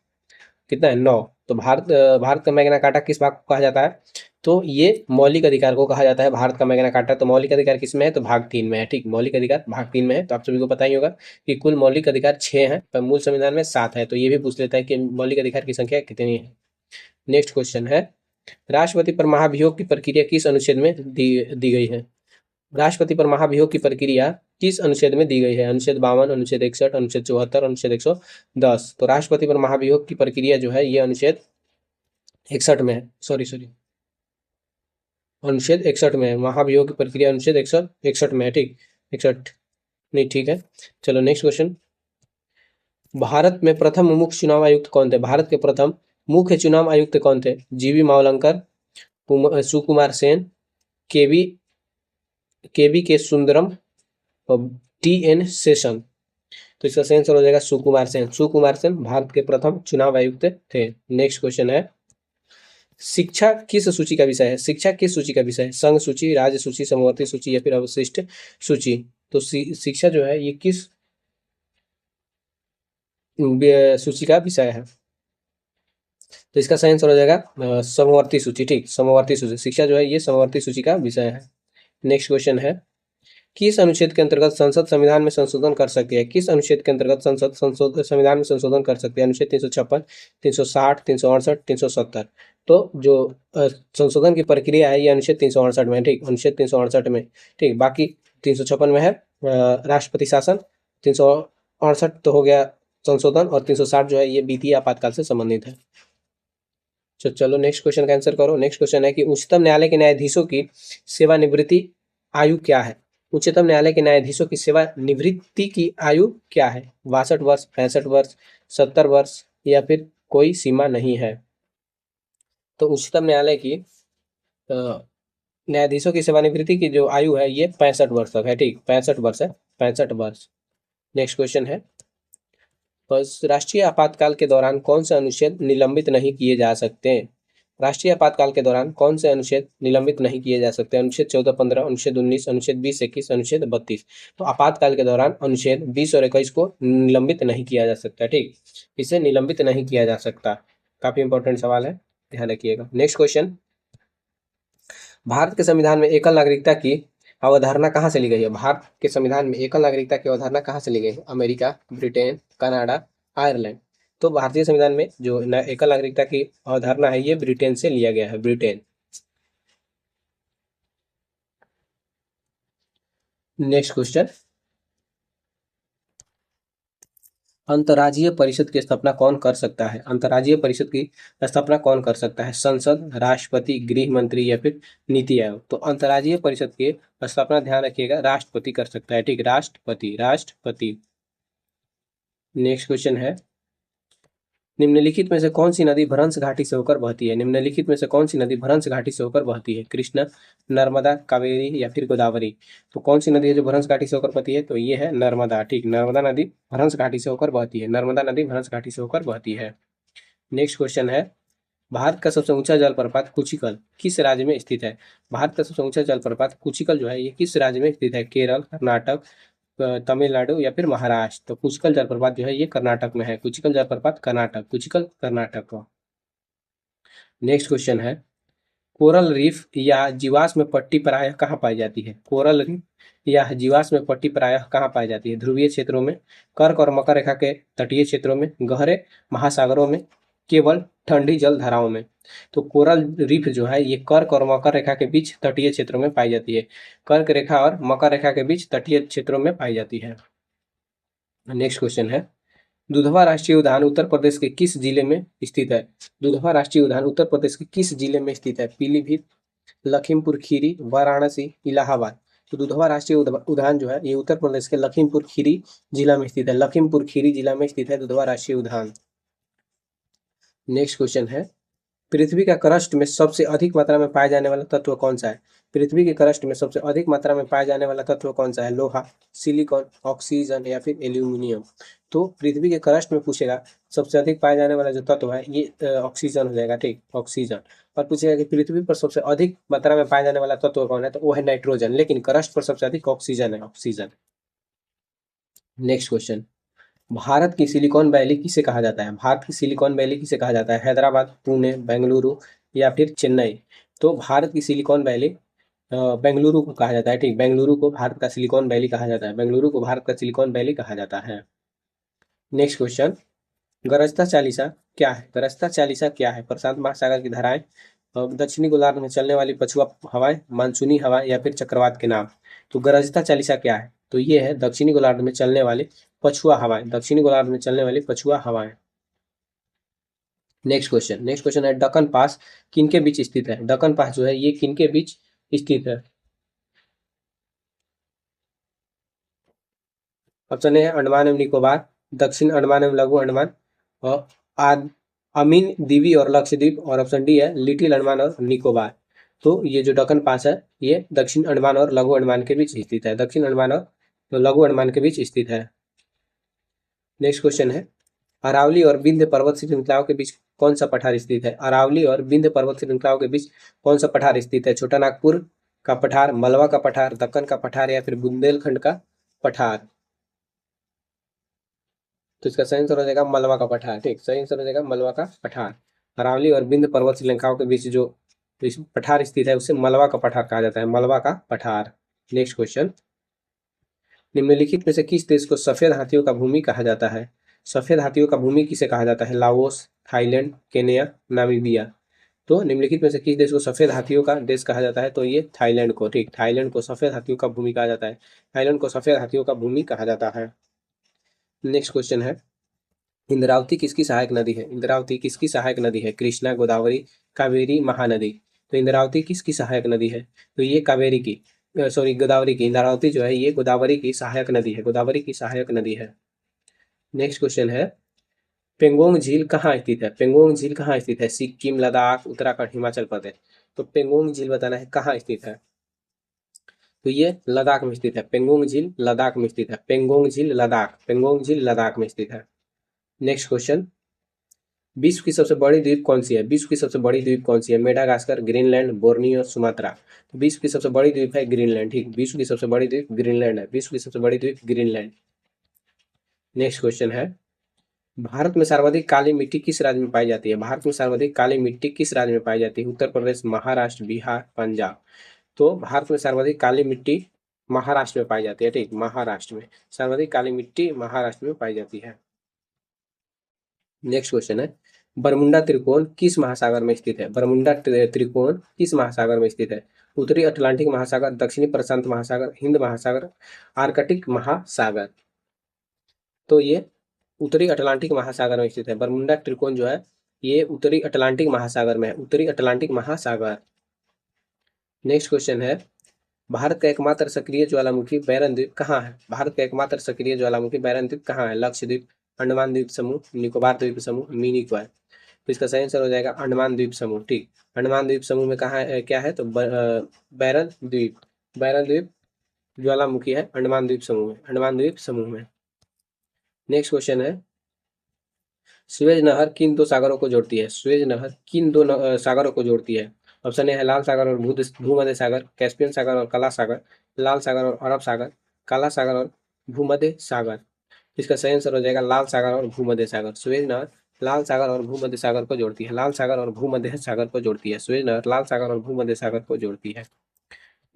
कितना है 9? तो भारत का मैग्ना कार्टा किस भाग को कहा जाता है? तो ये मौलिक अधिकार को कहा जाता है भारत का मैग्ना कार्टा। तो मौलिक अधिकार किस में है? तो भाग 3 में है। ठीक, मौलिक अधिकार भाग 3 में है। तो आप सभी को पता ही होगा कि कुल मौलिक अधिकार 6 हैं, पर मूल संविधान में 7 है। तो ये भी पूछ लेता है कि मौलिक अधिकार की संख्या कितनी है। नेक्स्ट क्वेश्चन है, राष्ट्रपति पर महाभियोग की प्रक्रिया किस अनुच्छेद में दी गई है? राष्ट्रपति पर महाभियोग की प्रक्रिया किस अनुच्छेद में दी गई है? अनुच्छेद 52, अनुच्छेद 61, अनुच्छेद 74, अनुच्छेद 110। तो राष्ट्रपति पर महाभियोग की प्रक्रिया जो है ये अनुच्छेद 61 में है। सॉरी, अनुच्छेद 61 में है। महाभियोग की प्रक्रिया अनुच्छेद 61 में है। ठीक, 61 नहीं, ठीक है। चलो नेक्स्ट क्वेश्चन, भारत में प्रथम मुख्य चुनाव आयुक्त कौन थे? भारत के प्रथम मुख्य चुनाव आयुक्त कौन थे? जीवी मावलंकर, सुकुमार सेन, केवी के सुंदरम और टी.एन. शेषन। तो इसका सही आंसर हो जाएगा सुकुमार सेन। सुकुमार सेन भारत के प्रथम चुनाव आयुक्त थे। नेक्स्ट क्वेश्चन है, शिक्षा किस सूची का विषय है? शिक्षा किस सूची का विषय है? संघ सूची, राज्य सूची, समवर्ती सूची या फिर अवशिष्ट सूची? तो शिक्षा जो है ये किस सूची का विषय है? तो इसका सही आंसर हो जाएगा समवर्ती सूची। ठीक, समवर्ती सूची, शिक्षा जो है ये समवर्ती सूची का विषय है। नेक्स्ट क्वेश्चन है, किस अनुच्छेद के अंतर्गत संसद संविधान में संशोधन कर सकती है? किस अनुच्छेद के अंतर्गत संसद संविधान में संशोधन कर सकती है? अनुच्छेद 356, 360, 368, 370। तो जो संशोधन की प्रक्रिया है ये अनुच्छेद 368 में है। ठीक, अनुच्छेद 368 में। ठीक, बाकी 356 में है राष्ट्रपति शासन, 368 तो हो गया संशोधन और 360 जो है ये वित्तीय आपातकाल से संबंधित है। चलो नेक्स्ट क्वेश्चन का आंसर करो। नेक्स्ट क्वेश्चन है कि उच्चतम न्यायालय के न्यायाधीशों की सेवानिवृत्ति आयु क्या है? उच्चतम न्यायालय के न्यायाधीशों की सेवानिवृत्ति की आयु क्या है? 62 वर्ष, 65 वर्ष, 70 वर्ष या फिर कोई सीमा नहीं है? तो उच्चतम न्यायालय की न्यायाधीशों की सेवानिवृत्ति की जो आयु है ये 65 वर्ष तक है। ठीक, 65 वर्ष है, 65 वर्ष। नेक्स्ट क्वेश्चन है, बस राष्ट्रीय आपातकाल के दौरान कौन से अनुच्छेद निलंबित नहीं किए जा सकते? राष्ट्रीय आपातकाल के दौरान कौन से अनुच्छेद निलंबित नहीं किए जा सकते? अनुच्छेद 14, 15, अनुच्छेद 19, अनुच्छेद 20, 21, अनुच्छेद 32। तो आपातकाल के दौरान अनुच्छेद 20 और 21 को निलंबित नहीं किया जा सकता। ठीक, इसे निलंबित नहीं किया जा सकता। काफी इंपॉर्टेंट सवाल है, ध्यान रखिएगा। नेक्स्ट क्वेश्चन, भारत के संविधान में एकल नागरिकता की अवधारणा कहाँ से ली गई है? भारत के संविधान में एकल नागरिकता की अवधारणा कहाँ से ली गई है? America, Britain, Canada, Ireland. तो भारतीय संविधान में जो एकल नागरिकता की अवधारणा है ये ब्रिटेन से लिया गया है, ब्रिटेन। नेक्स्ट क्वेश्चन, अंतर्राज्यीय परिषद की स्थापना कौन कर सकता है? अंतर्राज्यीय परिषद की स्थापना कौन कर सकता है? संसद, राष्ट्रपति, गृह मंत्री या फिर नीति आयोग? तो अंतर्राज्यीय परिषद की स्थापना, ध्यान रखिएगा, राष्ट्रपति कर सकता है। ठीक, राष्ट्रपति। नेक्स्ट क्वेश्चन है, निम्नलिखित में से कौन सी नदी भ्रंश घाटी से होकर बहती है? निम्नलिखित में से कौन सी नदी भ्रंश घाटी से होकर बहती है? कृष्णा, नर्मदा, कावेरी या फिर गोदावरी? तो कौन सी नदी है जो भ्रंश घाटी से होकर बहती है? तो ये है नर्मदा। ठीक, नर्मदा नदी भ्रंश घाटी से होकर बहती है। नर्मदा नदी भ्रंश घाटी से होकर बहती है। नेक्स्ट क्वेश्चन है, भारत का सबसे ऊंचा जलप्रपात कुचिकल किस राज्य में स्थित है? भारत का सबसे ऊंचा जलप्रपात कुचिकल जो है ये किस राज्य में स्थित है? केरल, कर्नाटक, तमिलनाडु या फिर महाराष्ट्र? तो कुचिकल जलप्रपात जो है ये कर्नाटक में है। कुचिकल जलप्रपात कर्नाटक। नेक्स्ट क्वेश्चन है, कोरल रीफ या जीवाश्म पट्टी प्रायः कहाँ पाई जाती है? कोरल रीफ या जीवाश्म पट्टी प्रायः कहाँ पाई जाती है? ध्रुवीय क्षेत्रों में, कर्क और मकर रेखा के तटीय क्षेत्रों में, गहरे महासागरों में, केवल ठंडी जल धाराओं में? तो कोरल रीफ जो है ये कर्क और मकर रेखा के बीच तटीय क्षेत्रों में पाई जाती है। कर्क रेखा और मकर रेखा के बीच तटीय क्षेत्रों में पाई जाती है। नेक्स्ट क्वेश्चन है, दुधवा राष्ट्रीय उद्यान उत्तर प्रदेश के किस जिले में स्थित है? दुधवा राष्ट्रीय उद्यान उत्तर प्रदेश के किस जिले में स्थित है? पीलीभीत, लखीमपुर खीरी, वाराणसी, इलाहाबाद? तो दुधवा राष्ट्रीय उद्यान जो है ये उत्तर प्रदेश के लखीमपुर खीरी जिला में स्थित है। लखीमपुर खीरी जिला में स्थित है दुधवा राष्ट्रीय उद्यान। नेक्स्ट क्वेश्चन है, पृथ्वी का क्रस्ट में सबसे अधिक मात्रा में पाया जाने वाला तत्व कौन सा है? पृथ्वी के क्रस्ट में सबसे अधिक मात्रा में पाया जाने वाला तत्व कौन सा है? लोहा, सिलिकॉन, ऑक्सीजन या फिर एल्यूमिनियम। तो पृथ्वी के क्रस्ट में पूछेगा सबसे अधिक पाया जाने वाला जो तत्व है ये ऑक्सीजन हो जाएगा, ठीक, ऑक्सीजन। और पूछेगा कि पृथ्वी पर सबसे अधिक मात्रा में पाया जाने वाला तत्व कौन है, तो वो है नाइट्रोजन, लेकिन क्रस्ट पर सबसे अधिक ऑक्सीजन है, ऑक्सीजन। नेक्स्ट क्वेश्चन, भारत की सिलिकॉन वैली किसे कहा जाता है? भारत की सिलिकॉन वैली किसे कहा जाता है? हैदराबाद, पुणे, बेंगलुरु या फिर चेन्नई। तो भारत की सिलिकॉन वैली बेंगलुरु को कहा जाता है, ठीक, बेंगलुरु को भारत का सिलिकॉन वैली कहा जाता है, बेंगलुरु को भारत का सिलिकॉन वैली कहा जाता है। नेक्स्ट क्वेश्चन, गरजता चालीसा क्या है? गरजता चालीसा क्या है? प्रशांत महासागर की धाराएं, दक्षिणी गोलार्ध में चलने वाली पछुआ हवाएं, मानसूनी हवा या फिर चक्रवात के नाम। तो गरजता चालीसा क्या है? तो ये है दक्षिणी गोलार्ध में चलने वाली पछुआ हवाएं, दक्षिणी गोलार्ध में चलने वाली पछुआ हवाएं। नेक्स्ट क्वेश्चन है दक्कन पास किनके बीच स्थित है? दक्कन पास जो है ये किनके बीच स्थित है? ऑप्शन ए है अंडमान एवं निकोबार, दक्षिण अंडमान एवं लघु अंडमान, और आद अमीन द्वीपी और लक्षद्वीप, और ऑप्शन डी है लिटिल अंडमान और निकोबार। तो ये जो दक्कन पास है ये दक्षिण अंडमान और लघु अंडमान के बीच स्थित है, दक्षिण अंडमान और लघु अंडमान के बीच स्थित है। नेक्स्ट क्वेश्चन है अरावली और विंध्य पर्वत श्रृंखलाओं के बीच कौन सा पठार स्थित है? अरावली और विंध्य पर्वत श्रृंखलाओं के बीच कौन सा पठार स्थित है? छोटा नागपुर का पठार, मलवा का पठार, दक्कन का पठार या फिर बुंदेलखंड का पठार। तो इसका सही आंसर हो जाएगा मलवा का पठार, ठीक, सही आंसर हो जाएगा मलवा का पठार। अरावली और विंध्य पर्वत श्रृंखलाओं के बीच जो पठार स्थित है उसे मलवा का पठार कहा जाता है, मलवा का पठार। नेक्स्ट क्वेश्चन, निम्नलिखित में से किस देश को सफेद हाथियों का भूमि कहा जाता है? सफेद हाथियों का भूमि किसे कहा जाता है? Laos, Thailand, Kenya, Namibia. तो निम्नलिखित में से किस देश को सफेद हाथियों का देश कहा जाता है? तो ये थाईलैंड को, ठीक, थाईलैंड को सफेद हाथियों का भूमि कहा जाता है, थाईलैंड को सफेद हाथियों का भूमि कहा जाता है। नेक्स्ट क्वेश्चन है इंद्रावती किसकी सहायक नदी है? इंद्रावती किसकी सहायक नदी है? कृष्णा, गोदावरी, कावेरी, महानदी। तो इंद्रावती किसकी सहायक नदी है? तो ये कावेरी की, सॉरी, गोदावरी की। इंद्रावती जो है ये गोदावरी की सहायक नदी है, गोदावरी की सहायक नदी है। नेक्स्ट क्वेश्चन है पेंगोंग झील कहाँ स्थित है? पेंगोंग झील कहाँ स्थित है? सिक्किम, लद्दाख, उत्तराखंड, हिमाचल प्रदेश। तो पेंगोंग झील बताना है कहाँ स्थित है। तो ये लद्दाख में स्थित है, पेंगोंग झील लद्दाख में स्थित है, पेंगोंग झील लद्दाख, पेंगोंग झील लद्दाख में स्थित है। नेक्स्ट क्वेश्चन, विश्व की सबसे बड़ी द्वीप कौन सी है? विश्व की सबसे बड़ी द्वीप कौन सी है? Madagascar, Greenland, Borneo, Sumatra. तो विश्व की सबसे बड़ी द्वीप है ग्रीनलैंड, ठीक, विश्व की सबसे बड़ी द्वीप ग्रीनलैंड है, विश्व की सबसे बड़ी द्वीप ग्रीनलैंड। नेक्स्ट क्वेश्चन है भारत में सर्वाधिक काली मिट्टी किस राज्य में पाई जाती है? भारत में सर्वाधिक काली मिट्टी किस राज्य में पाई जाती है? उत्तर प्रदेश, महाराष्ट्र, बिहार, पंजाब। तो भारत में सर्वाधिक काली मिट्टी महाराष्ट्र में पाई जाती है, ठीक, महाराष्ट्र में सर्वाधिक काली मिट्टी महाराष्ट्र में पाई जाती है। नेक्स्ट क्वेश्चन है बरमुंडा त्रिकोण किस महासागर में स्थित है? बरमुंडा त्रिकोण किस महासागर में स्थित है? उत्तरी अटलांटिक महासागर, दक्षिणी प्रशांत महासागर, हिंद महासागर, आर्कटिक महासागर। तो ये उत्तरी अटलांटिक महासागर में स्थित है, बरमुंडा त्रिकोण जो है ये उत्तरी अटलांटिक महासागर में है, उत्तरी अटलांटिक महासागर। नेक्स्ट क्वेश्चन है भारत का एकमात्र सक्रिय ज्वालामुखी बैरन द्वीप कहाँ है? भारत का एकमात्र सक्रिय ज्वालामुखी बैरन द्वीप कहाँ है? लक्षद्वीप, अंडमान द्वीप समूह, निकोबार द्वीप समूह, मिनी क्वाय। तो इसका सही आंसर हो जाएगा अंडमान द्वीप समूह, ठीक, अंडमान द्वीप समूह में कहाँ है, क्या है, तो बैरन द्वीप, बैरन द्वीप ज्वालामुखी है अंडमान द्वीप समूह में, अंडमान द्वीप समूह में। नेक्स्ट क्वेश्चन है सुएज नहर किन दो सागरों को जोड़ती है? सुएज नहर किन दो सागरों को जोड़ती है? ऑप्शन ए है लाल सागर और भूमध्य सागर, कैस्पियन सागर और काला सागर, लाल सागर और अरब सागर, काला सागर और भूमध्य सागर। इसका सही आंसर हो जाएगा लाल सागर और भूमध्य सागर। सुएज नहर लाल सागर और भूमध्य सागर को जोड़ती है, लाल सागर और भूमध्य सागर को जोड़ती है, सुएज नहर लाल सागर और भूमध्य सागर को जोड़ती है।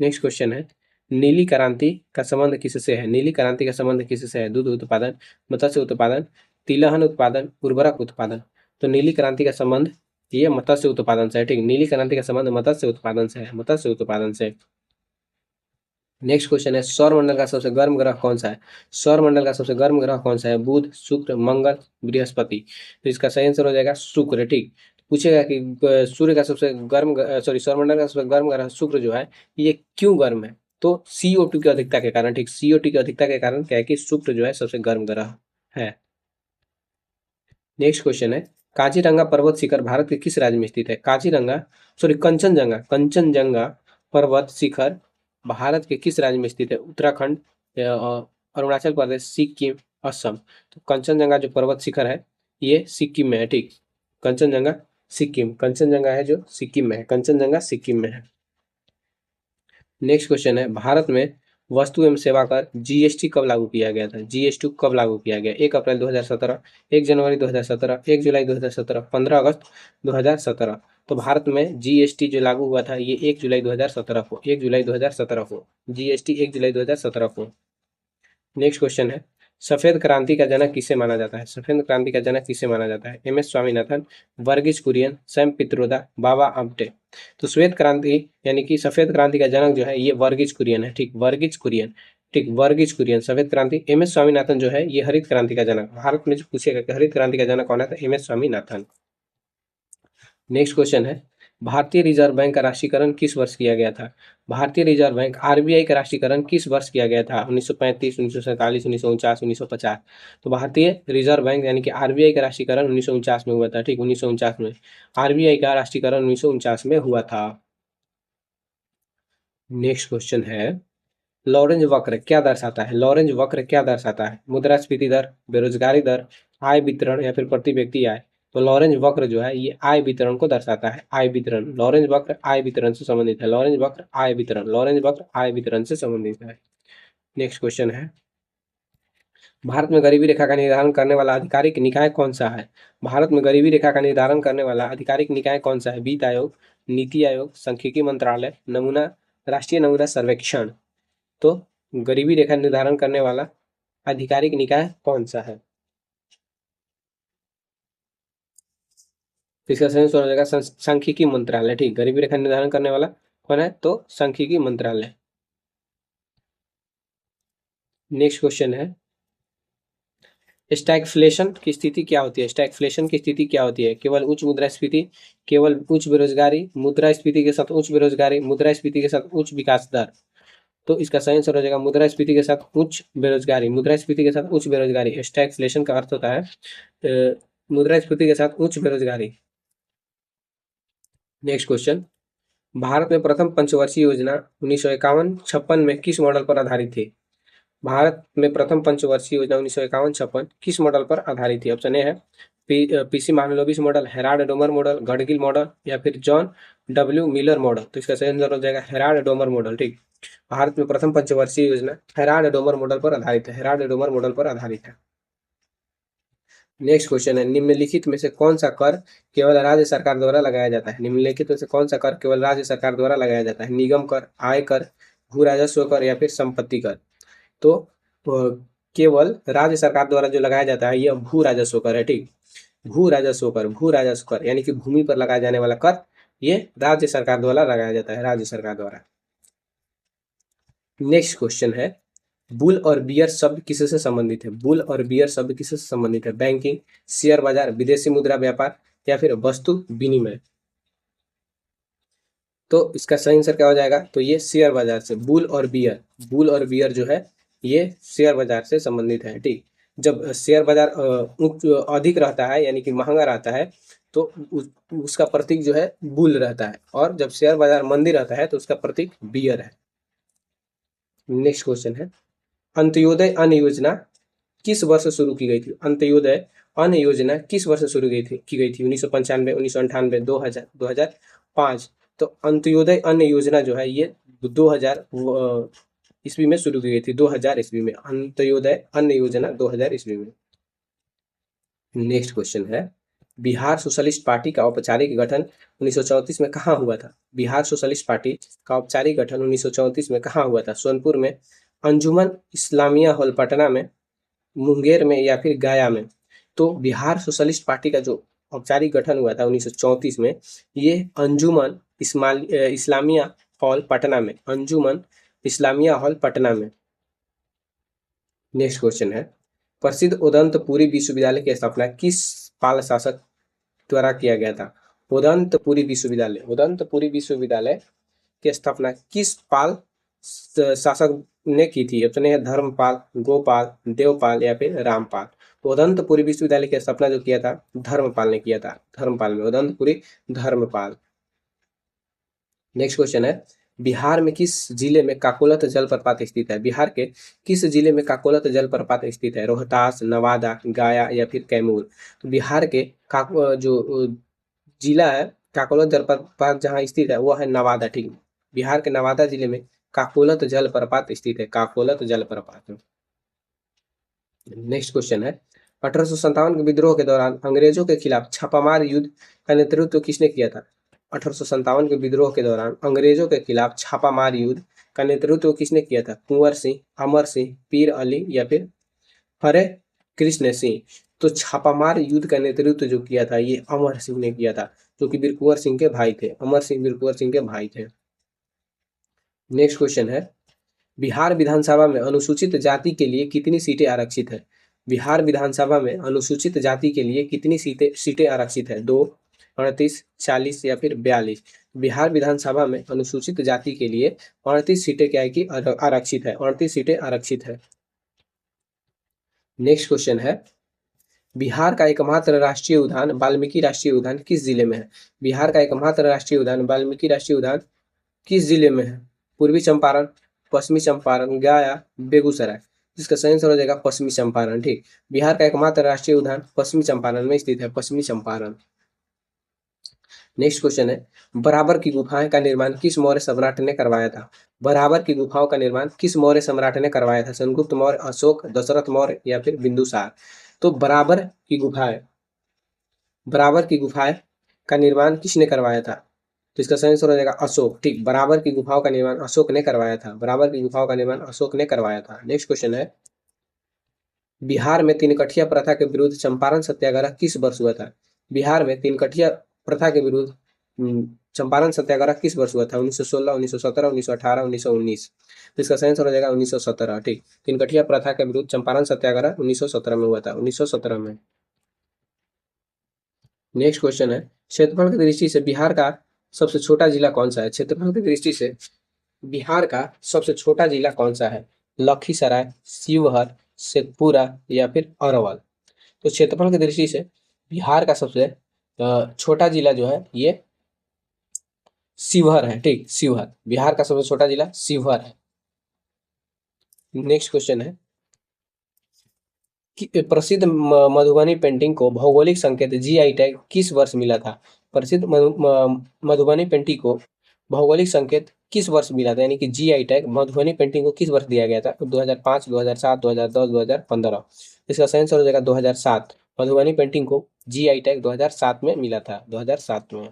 नेक्स्ट क्वेश्चन है नीली क्रांति का संबंध किससे है? नीली क्रांति का संबंध किससे है? दूध उत्पादन, मत्स्य उत्पादन, तिलहन उत्पादन, उर्वरक उत्पादन। तो नीली क्रांति का संबंध ये मत्स्य उत्पादन से है, ठीक, नीली क्रांति का संबंध मत्स्य उत्पादन से है, मत्स्य उत्पादन से। नेक्स्ट क्वेश्चन है सौर मंडल का सबसे गर्म ग्रह कौन सा है? सौर मंडल का सबसे गर्म ग्रह कौन सा है? बुध, शुक्र, मंगल, बृहस्पति। तो इसका सही आंसर हो जाएगा शुक्र, ठीक। पूछेगा कि सूर्य का सबसे गर्म, सॉरी, सौर मंडल का सबसे गर्म ग्रह शुक्र जो है ये क्यों गर्म है? तो CO2 की अधिकता के कारण, ठीक, CO2 की अधिकता के कारण क्या है कि शुक्र जो है सबसे गर्म ग्रह है। नेक्स्ट क्वेश्चन है काजीरंगा पर्वत शिखर भारत के किस राज्य में स्थित है? कंचनजंगा कंचनजंगा पर्वत शिखर भारत के किस राज्य में स्थित है? उत्तराखंड, अरुणाचल प्रदेश, सिक्किम, असम। तो कंचनजंगा जो पर्वत शिखर है ये सिक्किम में है, ठीक। कंचनजंगा है जो सिक्किम में है, कंचनजंगा सिक्किम में है। नेक्स्ट क्वेश्चन है, भारत में वस्तु एवं सेवा कर जीएसटी कब लागू किया गया था? जीएसटी कब लागू किया गया? 1 अप्रैल 2017, 1 जनवरी 2017, 1 जुलाई 2017, 15 अगस्त 2017। तो भारत में जीएसटी जो लागू हुआ था ये 1 जुलाई 2017 को, 1 जुलाई 2017 को, जीएसटी 1 जुलाई 2017 को। नेक्स्ट क्वेश्चन है, सफेद क्रांति का जनक किसे माना जाता है? सफेद क्रांति का जनक किसे माना जाता है? M S Swaminathan, Verghese Kurien, Sam Pitroda, Baba Amte. तो श्वेत क्रांति यानी कि सफेद क्रांति का जनक जो है ये वर्गीज कुरियन है, ठीक, वर्गीज कुरियन, ठीक, वर्गीज कुरियन सफेद क्रांति। एम एस स्वामीनाथन जो है ये हरित क्रांति का जनक। भारत में जो पूछेगा कि हरित क्रांति का जनक कौन है तो M S Swaminathan. Next question है, भारतीय रिजर्व बैंक का राष्ट्रीयकरण किस वर्ष किया गया था? भारतीय रिजर्व बैंक आरबीआई का राष्ट्रीयकरण किस वर्ष किया गया था? 1935, 1947, 1949, 1950। तो भारतीय रिजर्व बैंक यानी कि आरबीआई का राष्ट्रीयकरण 1949 में हुआ था, ठीक, 1949 में आरबीआई का राष्ट्रीयकरण 1949 में हुआ था। नेक्स्ट क्वेश्चन है, लॉरेंज वक्र क्या दर्शाता है? लॉरेंज वक्र क्या दर्शाता है? मुद्रास्फीति दर, बेरोजगारी दर, आय वितरण या फिर प्रति व्यक्ति आय। तो लॉरेंज वक्र जो है ये आय वितरण को दर्शाता है, आय वितरण। लॉरेंज वक्र आय वितरण से संबंधित है, लॉरेंज वक्र आय वितरण, लॉरेंज वक्र आय वितरण से संबंधित है। नेक्स्ट क्वेश्चन है, भारत में गरीबी रेखा का निर्धारण करने वाला आधिकारिक निकाय कौन सा है? भारत में गरीबी रेखा का निर्धारण करने वाला आधिकारिक निकाय कौन सा है? वित्त आयोग, नीति आयोग, सांख्यिकी मंत्रालय, नमूना, राष्ट्रीय नमूना सर्वेक्षण। तो गरीबी रेखा निर्धारण करने वाला आधिकारिक निकाय कौन सा है? तो इसका सही उत्तर हो जाएगा सांख्यिकी मंत्रालय, ठीक, गरीबी रेखा निर्धारण करने वाला कौन है तो सांख्यिकी मंत्रालय। नेक्स्ट क्वेश्चन है, स्टैगफ्लेशन की स्थिति क्या होती है? स्टैगफ्लेशन की स्थिति क्या होती है? केवल उच्च मुद्रास्फीति, केवल उच्च बेरोजगारी, मुद्रास्फीति के साथ उच्च बेरोजगारी, मुद्रास्फीति के साथ उच्च विकास दर। तो इसका सही आंसर हो जाएगा मुद्रास्फीति के साथ उच्च बेरोजगारी, मुद्रास्फीति के साथ उच्च बेरोजगारी। स्टैगफ्लेशन का अर्थ होता है मुद्रास्फीति के साथ उच्च बेरोजगारी। नेक्स्ट क्वेश्चन, भारत में प्रथम पंचवर्षीय योजना 1951-56 में किस मॉडल पर आधारित थी? भारत में प्रथम पंचवर्षीय योजना 1951-56 किस मॉडल पर आधारित थी? ऑप्शन ए है PC Mahalanobis model, Herald Domar model, Gadgil model या फिर जॉन डब्ल्यू मिलर मॉडल। तो इसका सही आंसर हो जाएगा हेराल्ड डोमर मॉडल, ठीक। भारत में प्रथम पंचवर्षीय योजना हेराल्ड डोमर मॉडल पर आधारित है, हेराल्ड डोमर मॉडल पर आधारित है। नेक्स्ट क्वेश्चन है, निम्नलिखित में से कौन सा कर केवल राज्य सरकार द्वारा लगाया जाता है? निम्नलिखित में से कौन सा कर केवल राज्य सरकार द्वारा लगाया जाता है? निगम कर, आय कर, भू राजस्व कर या फिर संपत्ति कर। तो केवल राज्य सरकार द्वारा जो लगाया जाता है यह भू राजस्व कर है, ठीक, भू राजस्व कर, भू राजस्व कर यानी कि भूमि पर लगाया जाने वाला कर ये राज्य सरकार द्वारा लगाया जाता है, राज्य सरकार द्वारा। नेक्स्ट क्वेश्चन है, बुल और बियर शब्द किससे संबंधित है? बुल और बियर शब्द किससे संबंधित है? बैंकिंग, शेयर बाजार, विदेशी मुद्रा व्यापार या फिर वस्तु विनिमय। तो इसका सही आंसर क्या हो जाएगा तो ये शेयर बाजार से, बुल और बियर जो है ये शेयर बाजार से संबंधित है, ठीक। जब शेयर बाजार अधिक रहता है यानी कि महंगा रहता है तो उसका प्रतीक जो है बुल रहता है, और जब शेयर बाजार मंदी रहता है तो उसका प्रतीक बियर है। नेक्स्ट क्वेश्चन है, अंत्योदय अन्न योजना किस वर्ष शुरू की गई थी? अंत्योदय अन्न योजना किस वर्ष शुरू की गई थी? 1995, 1998, 2000, 2005। तो अंत्योदय अन्न योजना जो है ये 2000 ईस्वी में शुरू की गई थी, 2000 ईस्वी में अंत्योदय अन्न योजना 2000 ईस्वी में। नेक्स्ट क्वेश्चन है, बिहार सोशलिस्ट पार्टी का औपचारिक गठन 1934 में कहाँ हुआ था? बिहार सोशलिस्ट पार्टी का औपचारिक गठन 1934 में कहाँ हुआ था? सोनपुर में, अंजुमन इस्लामिया हॉल पटना में, मुंगेर में या फिर गया में। तो बिहार सोशलिस्ट पार्टी का जो औपचारिक गठन हुआ था 1934 में ये अंजुमन इस्लामिया हॉल पटना में, अंजुमन इस्लामिया हॉल पटना में। नेक्स्ट क्वेश्चन है, प्रसिद्ध उदंतपुरी विश्वविद्यालय की स्थापना किस पाल शासक द्वारा किया गया था? उदंतपुरी विश्वविद्यालय की स्थापना किस पाल शासक ने की थी? ऑप्शन ए है धर्मपाल, गोपाल, देवपाल या फिर रामपाल। तो उदंतपुरी विश्वविद्यालय की स्थापना जो किया था, धर्मपाल ने किया था। धर्मपाल में उदंतपुरी, धर्मपाल। नेक्स्ट क्वेश्चन है, बिहार में किस जिले में काकोलत जलप्रपात स्थित है? बिहार के किस जिले में काकोलत जलप्रपात स्थित है? रोहतास, नवादा, गया या फिर कैमूर? तो बिहार के जो जिला है काकोलत जलप्रपात जहाँ स्थित है वो है नवादा। ठीक, बिहार के नवादा जिले में काकोलत जलप्रपात स्थित है। काकोलत जलप्रपात। नेक्स्ट क्वेश्चन है, 1857 के विद्रोह के दौरान अंग्रेजों के खिलाफ छापामार युद्ध का नेतृत्व किसने किया था? 1857 के विद्रोह के दौरान अंग्रेजों के खिलाफ छापामार युद्ध का नेतृत्व किसने किया था? कुंवर सिंह, अमर सिंह, पीर अली या फिर हरे कृष्ण सिंह? तो छापामार युद्ध का नेतृत्व जो किया था ये अमर सिंह ने किया था, जो कि वीर कुंवर सिंह के भाई थे। अमर सिंह वीर कुंवर सिंह के भाई थे। नेक्स्ट क्वेश्चन है, बिहार विधानसभा में अनुसूचित जाति के लिए कितनी सीटें आरक्षित है? बिहार विधानसभा में अनुसूचित जाति के लिए कितनी सीटें आरक्षित है? 2, 38, 40 या फिर 42? बिहार विधानसभा में अनुसूचित जाति के लिए 38 सीटें क्या है कि आरक्षित है। 38 सीटें आरक्षित है। नेक्स्ट क्वेश्चन है, बिहार का एकमात्र राष्ट्रीय उद्यान वाल्मीकि राष्ट्रीय उद्यान किस जिले में है? बिहार का एकमात्र राष्ट्रीय उद्यान वाल्मीकि राष्ट्रीय उद्यान किस जिले में है? पूर्वी चंपारण, पश्चिमी चंपारण, गया, बेगूसराय? जिसका सही आंसर हो जाएगा पश्चिमी चंपारण। ठीक, बिहार का एकमात्र राष्ट्रीय उद्यान पश्चिमी चंपारण में स्थित है। पश्चिमी चंपारण। नेक्स्ट क्वेश्चन है, बराबर की गुफाएं का निर्माण किस मौर्य सम्राट ने करवाया था? बराबर की गुफाओं का निर्माण किस मौर्य सम्राट ने करवाया था? चंद्रगुप्त मौर्य, अशोक, दशरथ मौर्य या फिर बिंदुसार? तो बराबर की गुफाएं का निर्माण किसने करवाया था? तो इसका सही आंसर हो जाएगा अशोक। ठीक, बराबर की गुफाओं का निर्माण अशोक ने करवाया था। बराबर की गुफाओं का निर्माण अशोक ने करवाया था। नेक्स्ट क्वेश्चन है, बिहार में तीनकठिया प्रथा के विरुद्ध चंपारण सत्याग्रह किस वर्ष हुआ था? बिहार में तीनकठिया प्रथा के विरुद्ध चंपारण सत्याग्रह किस वर्ष हुआ था? 1916, 1917, 1918, 1919? तो इसका सही आंसर हो जाएगा 1917। ठीक, तीनकठिया प्रथा के विरुद्ध चंपारण सत्याग्रह 1917 में हुआ था। 1917 में। नेक्स्ट क्वेश्चन है, क्षेत्रफल की दृष्टि से बिहार का सबसे छोटा जिला कौन सा है? क्षेत्रफल की दृष्टि से बिहार का सबसे छोटा जिला कौन सा है? लखीसराय, शिवहर, शेखपुरा या फिर अरवल? तो क्षेत्रफल की दृष्टि से बिहार का सबसे छोटा जिला जो है ये शिवहर है। ठीक, शिवहर। बिहार का सबसे छोटा जिला शिवहर है। नेक्स्ट क्वेश्चन है कि प्रसिद्ध मधुबनी पेंटिंग को भौगोलिक संकेत जीआई टैग किस वर्ष मिला था? प्रसिद्ध मधुबनी पेंटिंग को भौगोलिक संकेत किस वर्ष मिला था? यानी कि जीआई टैग मधुबनी पेंटिंग को किस वर्ष दिया गया था? 2005, 2007, 2010, 2015? इसका सही आंसर हो जाएगा 2007। मधुबनी पेंटिंग को जीआई टैग 2007 में मिला था। 2007 में।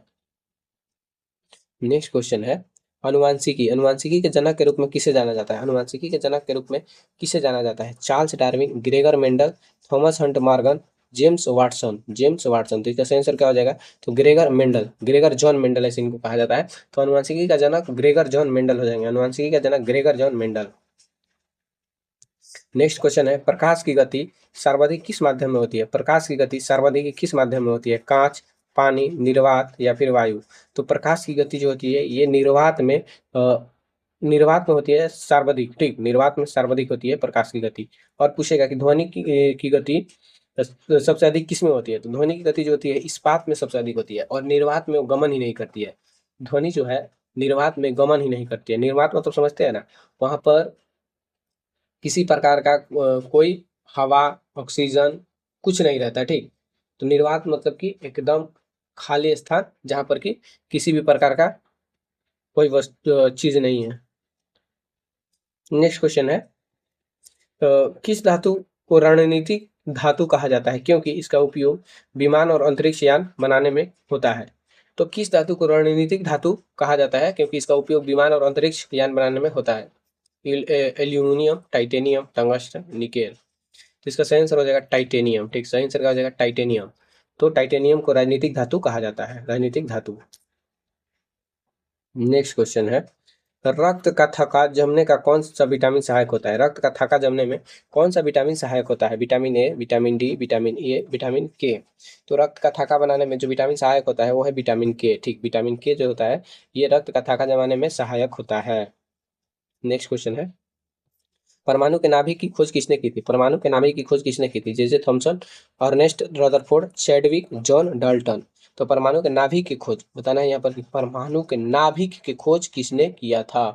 नेक्स्ट क्वेश्चन है, अनुवांशिकी अनुवांशिकी के जनक के रूप में किसे जाना जाता है? अनुवांशिकी के जनक के रूप में किसे जाना जाता है? Charles Darwin, Gregor Mendel, Thomas Hunt Morgan, James Watson? James Watson. तो इसका सही आंसर क्या हो जाएगा? तो Gregor Mendel, Gregor John Mendel ऐसे इनको कहा जाता है। तो अनुवांशिकी का जनक ग्रेगर जॉन मेंडल हो जाएंगे। अनुवांशिकी का जनक Gregor John Mendel. Next question है, प्रकाश की गति सर्वाधिक किस माध्यम में होती है? प्रकाश की गति सर्वाधिक किस माध्यम में होती है? कांच, पानी, निर्वात या फिर वायु? तो प्रकाश की गति जो होती है ये निर्वात में होती है सर्वाधिक। ठीक, निर्वात में सर्वाधिक होती है प्रकाश की गति। और पूछेगा कि ध्वनि की गति सबसे अधिक किस में होती है? तो ध्वनि की गति जो होती है इस्पात में सबसे अधिक होती है, और निर्वात में वो गमन ही नहीं करती है। ध्वनि जो है निर्वात में गमन ही नहीं करती है। निर्वात मतलब समझते हैं ना, वहां पर किसी प्रकार का कोई हवा, ऑक्सीजन कुछ नहीं रहता। ठीक, तो निर्वात मतलब कि एकदम खाली स्थान जहां पर कि किसी भी प्रकार का कोई वस्तु चीज नहीं है। नेक्स्ट क्वेश्चन है, किस धातु को रणनीतिक धातु कहा जाता है क्योंकि इसका उपयोग विमान और अंतरिक्ष यान बनाने में होता है? तो किस धातु को रणनीतिक धातु कहा जाता है क्योंकि इसका उपयोग विमान और अंतरिक्ष यान बनाने में होता है? Aluminium, titanium, tungsten, nickel? तो इसका सही आंसर हो जाएगा टाइटेनियम। ठीक, सही आंसर क्या हो जाएगा? टाइटेनियम। तो टाइटेनियम को राजनीतिक धातु कहा जाता है। राजनीतिक धातु। नेक्स्ट क्वेश्चन है, रक्त का थक्का जमने का कौन सा विटामिन सहायक होता है? रक्त का थक्का जमने में कौन सा विटामिन सहायक होता है? Vitamin A, vitamin D, vitamin A, vitamin के? तो रक्त का थक्का बनाने में जो विटामिन सहायक होता है वो है विटामिन के। ठीक, विटामिन के जो होता है ये रक्त का थक्का जमाने में सहायक होता है। नेक्स्ट क्वेश्चन है, परमाणु के नाभिक की खोज किसने की थी? परमाणु के नाभिक की खोज किसने की थी? J Thomson, Ernest Rutherford, Chadwick, John Dalton. तो परमाणु के नाभिक की खोज बताना है यहाँ पर कि परमाणु के नाभिक की खोज किसने किया था?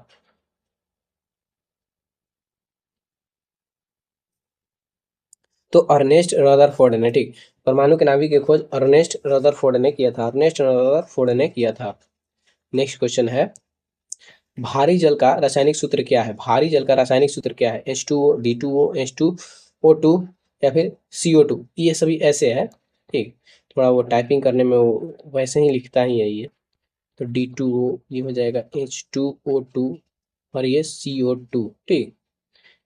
तो अर्नेस्ट रदरफोर्ड ने, ठीक। परमाणु के नाभिक की खोज अर्नेस्ट रदरफोर्ड ने किया था, अर्नेस्ट रदरफोर्ड ने किया था। नेक्स्ट क्वेश्चन है, भारी जल का रासायनिक सूत्र क्या है? भारी जल का रासायनिक सूत्र क्या है? H2O, D2O, H2O2 या फिर CO2? ये सभी ऐसे है, ठीक। थोड़ा वो टाइपिंग करने में वो वैसे ही लिखता ही है ये। तो D2O ये हो जाएगा H2O2 और ये CO2, ठीक।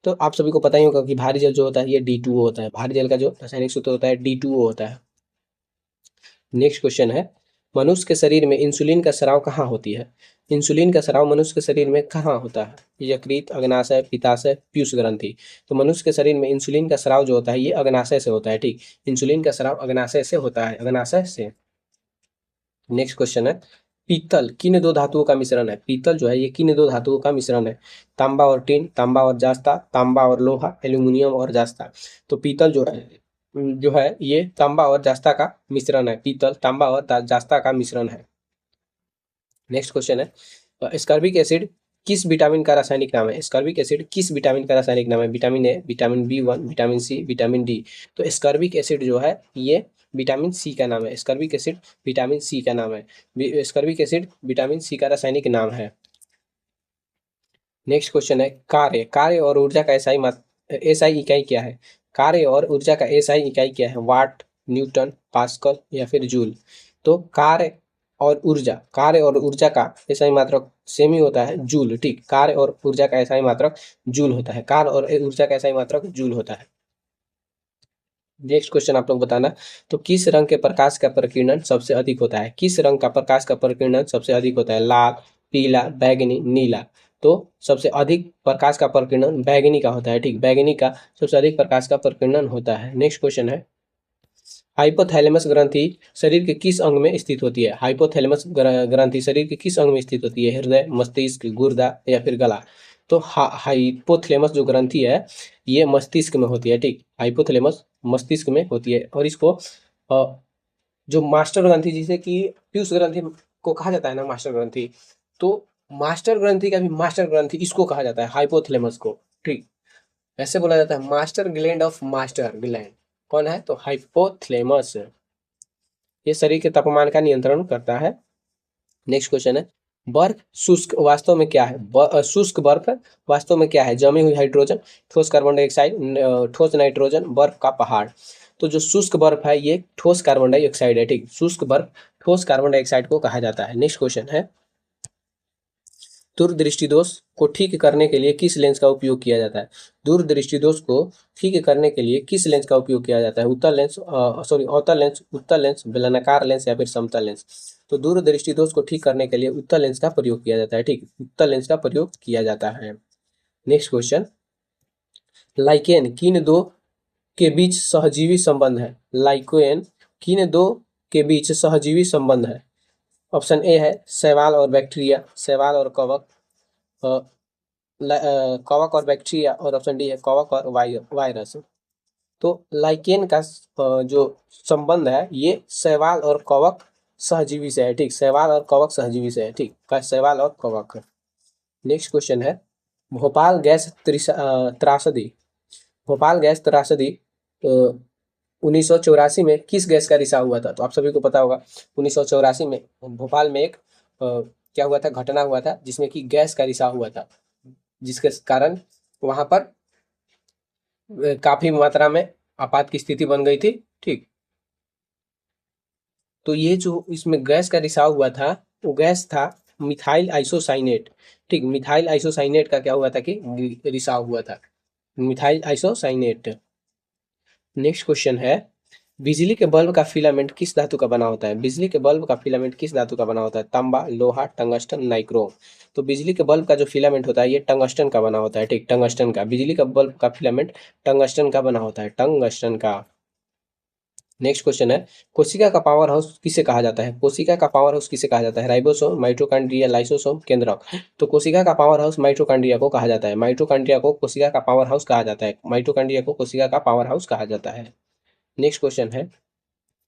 तो आप सभी को पता ही होगा कि भारी जल जो होता है ये D2O होता है। भारी जल का जो रासायनिक सूत्र होता है D2O होता है। नेक्स्ट क्वेश्चन है, मनुष्य के शरीर में इंसुलिन का स्राव कहाँ होती है? इंसुलिन का स्राव मनुष्य के शरीर में कहाँ होता है? यकृत, अग्नाशय, पित्ताशय, पीयूष ग्रंथि। तो मनुष्य के शरीर में इंसुलिन का स्राव जो होता है ये अग्नाशय से होता है, ठीक। इंसुलिन का स्राव अग्नाशय से होता है, अग्नाशय से। नेक्स्ट क्वेश्चन है, पीतल किन दो धातुओं का मिश्रण है? पीतल जो है ये किन दो धातुओं का मिश्रण है? तांबा और टिन, तांबा और जास्ता, तांबा और लोहा, एल्यूमिनियम और जास्ता। तो पीतल जो है ये तांबा और जास्ता का मिश्रण है। पीतल तांबा और जास्ता का मिश्रण है। नेक्स्ट क्वेश्चन है, स्कर्बिक एसिड किस विटामिन का रासायनिक नाम है? स्कर्बिक एसिड किस विटामिन का रासायनिक नाम है? Vitamin A, vitamin B1, vitamin C, vitamin D. तो स्कर्बिक एसिड जो है ये विटामिन सी का नाम है। स्कर्बिक एसिड विटामिन सी का नाम है। स्कर्बिक एसिड विटामिन सी का रासायनिक नाम है। नेक्स्ट क्वेश्चन है, कार्य कार्य और ऊर्जा का एसआई इकाई क्या है? कार्य और ऊर्जा का एसआई इकाई क्या है? वाट, न्यूटन, पास्कल या फिर जूल। तो कार्य और ऊर्जा का एसआई मात्रक सेम ही होता है, जूल, ठीक। कार्य और ऊर्जा का एसआई मात्रक जूल होता है। कार्य और ऊर्जा का एसआई मात्रक जूल होता है। नेक्स्ट क्वेश्चन आप लोग बताना, तो किस रंग के प्रकाश का प्रकीर्णन सबसे अधिक होता है? किस रंग का प्रकाश का प्रकीर्णन सबसे अधिक होता है? लाल, पीला, बैंगनी, नीला। तो सबसे अधिक प्रकाश का प्रकीर्णन बैंगनी का होता है, ठीक। बैंगनी का सबसे अधिक प्रकाश का प्रकीर्णन होता है। नेक्स्ट क्वेश्चन है, हाइपोथैलेमस ग्रंथि शरीर के किस अंग में स्थित होती है? हाइपोथैलेमस ग्रंथि शरीर के किस अंग में स्थित होती है? हृदय, मस्तिष्क, गुर्दा या फिर गला। तो हाइपोथैलेमस जो ग्रंथि है ये मस्तिष्क में होती है, ठीक। हाइपोथैलेमस मस्तिष्क में होती है। और इसको जो मास्टर ग्रंथि जिसे कि पीयूष ग्रंथि को कहा जाता है ना, मास्टर ग्रंथि, तो मास्टर ग्रंथि का भी मास्टर ग्रंथि इसको कहा जाता है, हाइपोथैलेमस को, ठीक। ऐसे बोला जाता है master gland of master gland कौन है? तो हाइपोथैलेमस। ये शरीर के तापमान का नियंत्रण करता है। नेक्स्ट क्वेश्चन है, बर्फ शुष्क वास्तव में क्या है? शुष्क बर्फ वास्तव में क्या है? जमी हुई हाइड्रोजन, ठोस कार्बन डाइऑक्साइड, ठोस नाइट्रोजन, बर्फ का पहाड़। तो जो शुष्क बर्फ है ये ठोस कार्बन डाइऑक्साइड है, ठीक। शुष्क बर्फ ठोस कार्बन डाइऑक्साइड को कहा जाता है। नेक्स्ट क्वेश्चन है, दूरदृष्टि दोष को ठीक करने के लिए किस लेंस का उपयोग किया जाता है? दूरदृष्टि दोष को ठीक करने के लिए किस लेंस का उपयोग किया जाता है? अवतल लेंस, उत्तल लेंस, बेलनाकार लेंस या फिर समतल लेंस। तो दूरदृष्टि दोष को ठीक करने के लिए उत्तल लेंस का प्रयोग किया जाता है, ठीक। उत्तल लेंस का प्रयोग किया जाता है। नेक्स्ट क्वेश्चन, लाइकेन किन दो के बीच सहजीवी संबंध है? लाइकेन किन दो के बीच सहजीवी संबंध है? ऑप्शन ए है शैवाल और बैक्टीरिया, शैवाल और कवक, कवक और बैक्टीरिया, और ऑप्शन डी है कवक और वायरस। तो लाइकेन का जो संबंध है ये शैवाल और कवक सहजीवी से है, ठीक। शैवाल और कवक सहजीवी से है, ठीक। शैवाल और कवक। नेक्स्ट क्वेश्चन है, भोपाल गैस त्रासदी भोपाल गैस त्रासदी 1984 में किस गैस का रिसाव हुआ था? तो आप सभी को पता होगा 1984 में भोपाल में एक क्या हुआ था, घटना हुआ था जिसमें कि गैस का रिसाव हुआ था, जिसके कारण वहां पर काफी मात्रा में आपात की स्थिति बन गई थी, ठीक। तो ये जो इसमें गैस का रिसाव हुआ था वो गैस था मिथाइल आइसोसाइनेट, ठीक। मिथाइल आइसोसाइनेट का क्या हुआ था कि रिसाव हुआ था, मिथाइल आइसोसाइनेट। नेक्स्ट क्वेश्चन है, बिजली के बल्ब का फिलामेंट किस धातु का बना होता है? बिजली के बल्ब का फिलामेंट किस धातु का बना होता है? तांबा, लोहा, टंगस्टन, नाइक्रोम। तो बिजली के बल्ब का जो फिलामेंट होता है ये टंगस्टन का बना होता है, ठीक। टंगस्टन का, बिजली का बल्ब का फिलामेंट टंगस्टन का बना होता है, टंगस्टन का। नेक्स्ट क्वेश्चन है, कोशिका का पावर हाउस किसे कहा जाता है? कोशिका का पावर हाउस किसे कहा जाता है? राइबोसोम, माइटोकॉन्ड्रिया, लाइसोसोम, केंद्रक। तो कोशिका का पावर हाउस माइटोकॉन्ड्रिया को कहा जाता है। माइटोकॉन्ड्रिया को कोशिका का पावर हाउस कहा जाता है। माइटोकॉन्ड्रिया को कोशिका का पावर हाउस कहा जाता है। नेक्स्ट क्वेश्चन है,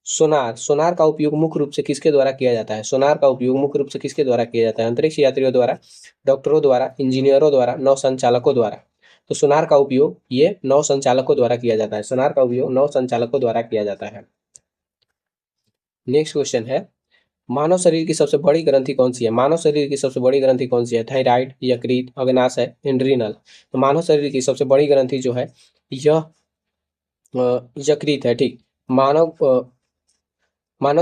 सोनार। सोनार का उपयोग मुख्य रूप से किसके द्वारा किया जाता है? सोनार का उपयोग मुख्य रूप से किसके द्वारा किया जाता है? अंतरिक्ष यात्रियों द्वारा, डॉक्टरों द्वारा, इंजीनियरों द्वारा, नौ संचालकों द्वारा। तो सोनार का उपयोग ये नौ संचालकों द्वारा किया जाता है। सोनार का उपयोग नौ संचालकों द्वारा किया जाता है। नेक्स्ट क्वेश्चन है, मानव शरीर की सबसे बड़ी ग्रंथि कौन सी है? मानव शरीर की सबसे बड़ी ग्रंथि कौन सी है? थायराइड, यकृत, अग्नाशय, एड्रीनल। तो मानव शरीर की सबसे बड़ी ग्रंथि जो है यह यकृत है। ठीक, मानव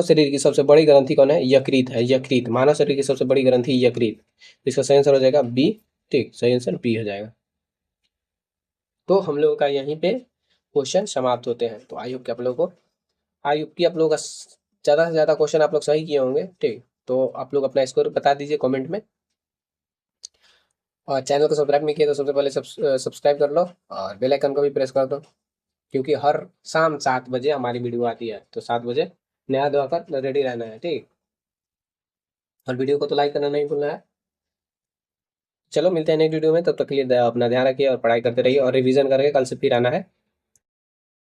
शरीर की सबसे बड़ी ग्रंथि कौन है? यकृत है। यकृत, मानव शरीर की सबसे बड़ी ग्रंथि यकृत। इसका सही आंसर हो जाएगा बी। ठीक, सही आंसर बी हो जाएगा। तो हम लोगों का यहीं पे क्वेश्चन समाप्त होते हैं। तो आई होप कि आप लोगों को, आई होप कि आप लोगों का ज़्यादा से ज़्यादा क्वेश्चन आप लोग सही किए होंगे। ठीक, तो आप लोग अपना स्कोर बता दीजिए कमेंट में, और चैनल को सब्सक्राइब नहीं किया तो सबसे पहले सब्सक्राइब कर लो और बेल आइकन को भी प्रेस कर दो, क्योंकि हर शाम 7 बजे हमारी वीडियो आती है। तो 7 बजे नया धोकर रेडी रहना है। ठीक, और वीडियो को तो लाइक करना नहीं भूलना है। चलो मिलते हैं नेक्स्ट वीडियो में, तब तक के लिए अपना ध्यान रखिए और पढ़ाई करते रहिए, और रिवीजन करके कल से फिर आना है।